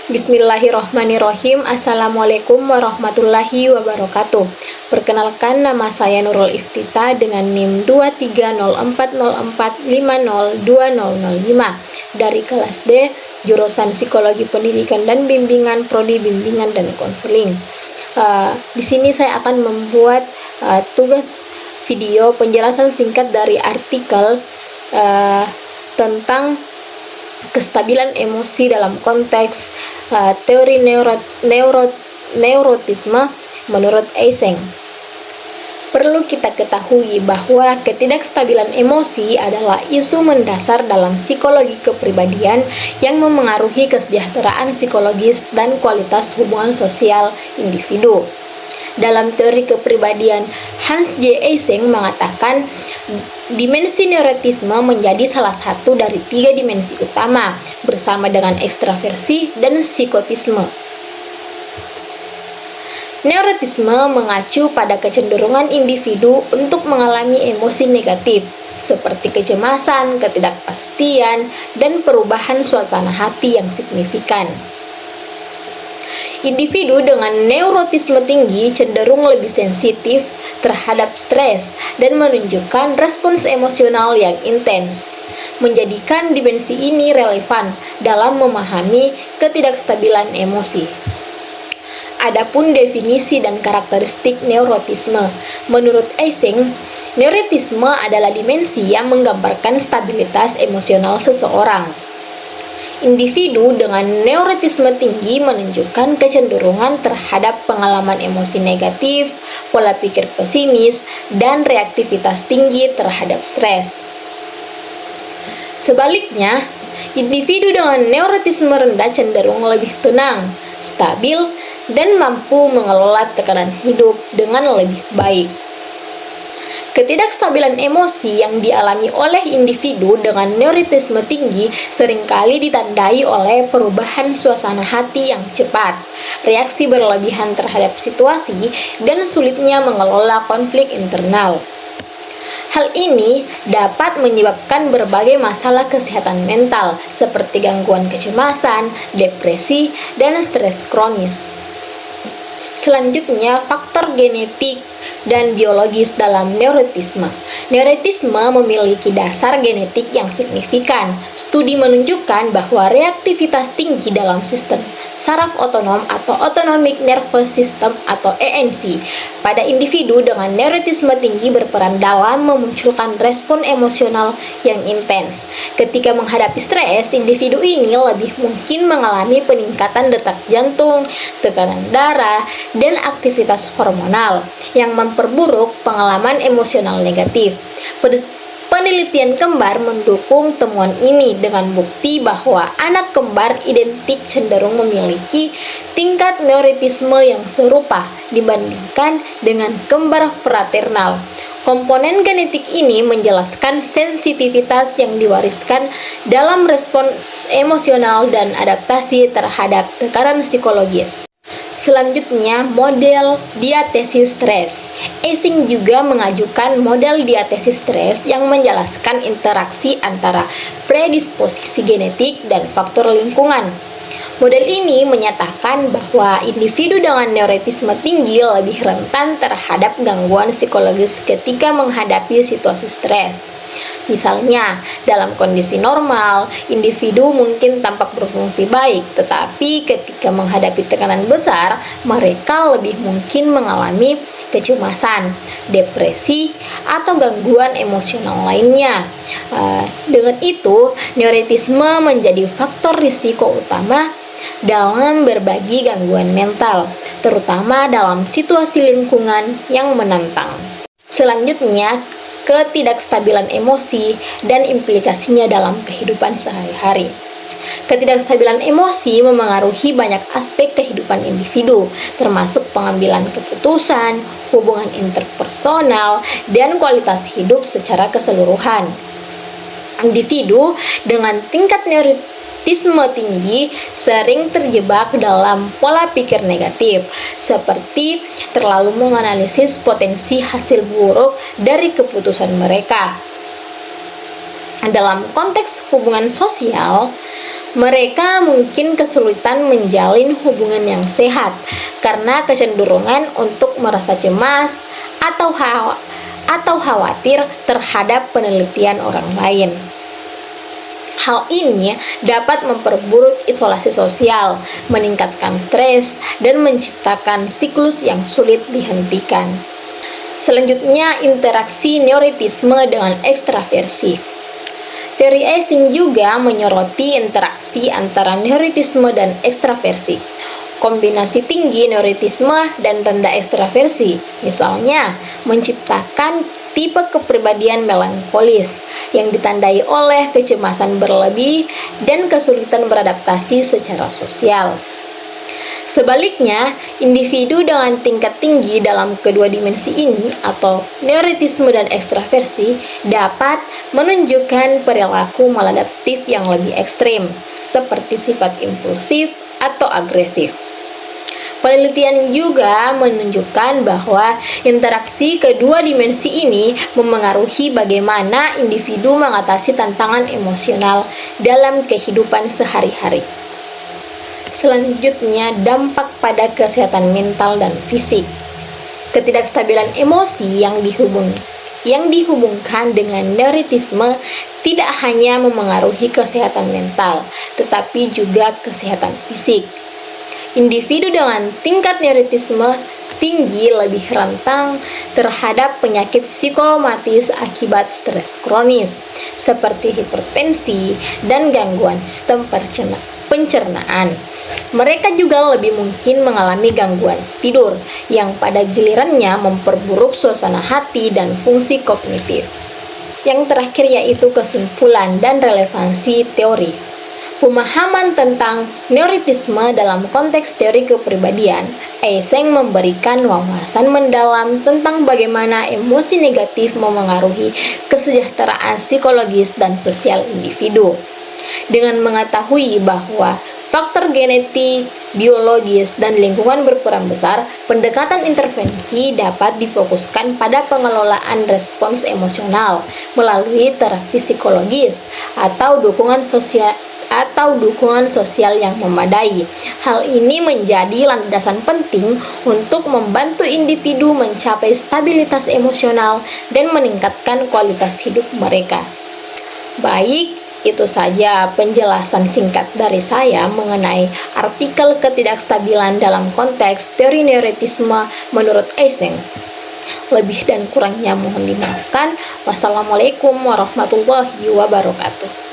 Bismillahirrohmanirrohim. Assalamualaikum warahmatullahi wabarakatuh. Perkenalkan, nama saya Nurul Iftita dengan NIM 230404502005 dari kelas D, jurusan Psikologi Pendidikan dan Bimbingan, Prodi Bimbingan dan Konseling. Di sini saya akan membuat tugas video penjelasan singkat dari artikel tentang kestabilan emosi dalam konteks teori neurotisme menurut Eysenck. Perlu kita ketahui bahwa ketidakstabilan emosi adalah isu mendasar dalam psikologi kepribadian yang memengaruhi kesejahteraan psikologis dan kualitas hubungan sosial individu. Dalam teori kepribadian, Hans J. Eysenck mengatakan dimensi neurotisme menjadi salah satu dari 3 dimensi utama, bersama dengan ekstraversi dan psikotisme. Neurotisme mengacu pada kecenderungan individu untuk mengalami emosi negatif, seperti kecemasan, ketidakpastian, dan perubahan suasana hati yang signifikan. Individu dengan neurotisme tinggi cenderung lebih sensitif terhadap stres dan menunjukkan respons emosional yang intens, menjadikan dimensi ini relevan dalam memahami ketidakstabilan emosi. Adapun definisi dan karakteristik neurotisme, menurut Eysenck, neurotisme adalah dimensi yang menggambarkan stabilitas emosional seseorang. Individu dengan neurotisme tinggi menunjukkan kecenderungan terhadap pengalaman emosi negatif, pola pikir pesimis, dan reaktivitas tinggi terhadap stres. Sebaliknya, individu dengan neurotisme rendah cenderung lebih tenang, stabil, dan mampu mengelola tekanan hidup dengan lebih baik. Ketidakstabilan emosi yang dialami oleh individu dengan neurotisme tinggi seringkali ditandai oleh perubahan suasana hati yang cepat, reaksi berlebihan terhadap situasi, dan sulitnya mengelola konflik internal. Hal ini dapat menyebabkan berbagai masalah kesehatan mental seperti gangguan kecemasan, depresi, dan stres kronis. Selanjutnya, faktor genetik dan biologis dalam neurotisme. Neurotisme memiliki dasar genetik yang signifikan. Studi menunjukkan bahwa reaktivitas tinggi dalam sistem saraf otonom atau autonomic nervous system atau ANC pada individu dengan neurotisme tinggi berperan dalam memunculkan respon emosional yang intens. Ketika menghadapi stres, individu ini lebih mungkin mengalami peningkatan detak jantung, tekanan darah, dan aktivitas hormonal yang memperburuk pengalaman emosional negatif. Penelitian kembar mendukung temuan ini dengan bukti bahwa anak kembar identik cenderung memiliki tingkat neurotisme yang serupa dibandingkan dengan kembar fraternal. Komponen genetik ini menjelaskan sensitivitas yang diwariskan dalam respons emosional dan adaptasi terhadap tekanan psikologis. Selanjutnya, model diatesis stres. Eysenck juga mengajukan model diatesis stres yang menjelaskan interaksi antara predisposisi genetik dan faktor lingkungan. Model ini menyatakan bahwa individu dengan neurotisme tinggi lebih rentan terhadap gangguan psikologis ketika menghadapi situasi stres. Misalnya, dalam kondisi normal, individu mungkin tampak berfungsi baik, tetapi ketika menghadapi tekanan besar, mereka lebih mungkin mengalami kecemasan, depresi, atau gangguan emosional lainnya. Dengan itu, neurotisme menjadi faktor risiko utama dalam berbagi gangguan mental, terutama dalam situasi lingkungan yang menantang. Selanjutnya, ketidakstabilan emosi dan implikasinya dalam kehidupan sehari-hari. Ketidakstabilan emosi memengaruhi banyak aspek kehidupan individu, termasuk pengambilan keputusan, hubungan interpersonal, dan kualitas hidup secara keseluruhan. Individu dengan tingkat neurotisme tinggi sering terjebak dalam pola pikir negatif, seperti terlalu menganalisis potensi hasil buruk dari keputusan mereka. Dalam konteks hubungan sosial, Mereka mungkin kesulitan menjalin hubungan yang sehat karena kecenderungan untuk merasa cemas atau khawatir terhadap penelitian orang lain. Hal ini dapat memperburuk isolasi sosial, meningkatkan stres, dan menciptakan siklus yang sulit dihentikan. Selanjutnya, interaksi neurotisme dengan ekstraversi. Teori Eysenck juga menyoroti interaksi antara neurotisme dan ekstraversi. Kombinasi tinggi neurotisme dan rendah ekstraversi, misalnya, menciptakan tipe kepribadian melankolis yang ditandai oleh kecemasan berlebih dan kesulitan beradaptasi secara sosial. Sebaliknya, individu dengan tingkat tinggi dalam kedua dimensi ini atau neurotisme dan ekstraversi dapat menunjukkan perilaku maladaptif yang lebih ekstrim, seperti sifat impulsif atau agresif. Penelitian juga menunjukkan bahwa interaksi kedua dimensi ini memengaruhi bagaimana individu mengatasi tantangan emosional dalam kehidupan sehari-hari. Selanjutnya, dampak pada kesehatan mental dan fisik. Ketidakstabilan emosi yang dihubungkan dengan neurotisme tidak hanya memengaruhi kesehatan mental, tetapi juga kesehatan fisik. Individu dengan tingkat neurotisme tinggi lebih rentan terhadap penyakit psikosomatis akibat stres kronis, seperti hipertensi dan gangguan sistem pencernaan. Mereka juga lebih mungkin mengalami gangguan tidur, yang pada gilirannya memperburuk suasana hati dan fungsi kognitif. Yang terakhir yaitu kesimpulan dan relevansi teori. Pemahaman tentang neurotisme dalam konteks teori kepribadian, Eysenck memberikan wawasan mendalam tentang bagaimana emosi negatif memengaruhi kesejahteraan psikologis dan sosial individu. Dengan mengetahui bahwa faktor genetik, biologis, dan lingkungan berperan besar, pendekatan intervensi dapat difokuskan pada pengelolaan respons emosional melalui terapi psikologis atau dukungan sosial yang memadai. Hal ini menjadi landasan penting untuk membantu individu mencapai stabilitas emosional dan meningkatkan kualitas hidup mereka. Baik, itu saja penjelasan singkat dari saya mengenai artikel ketidakstabilan dalam konteks teori neurotisme menurut Eysenck. Lebih dan kurangnya mohon dimaafkan. Wassalamualaikum warahmatullahi wabarakatuh.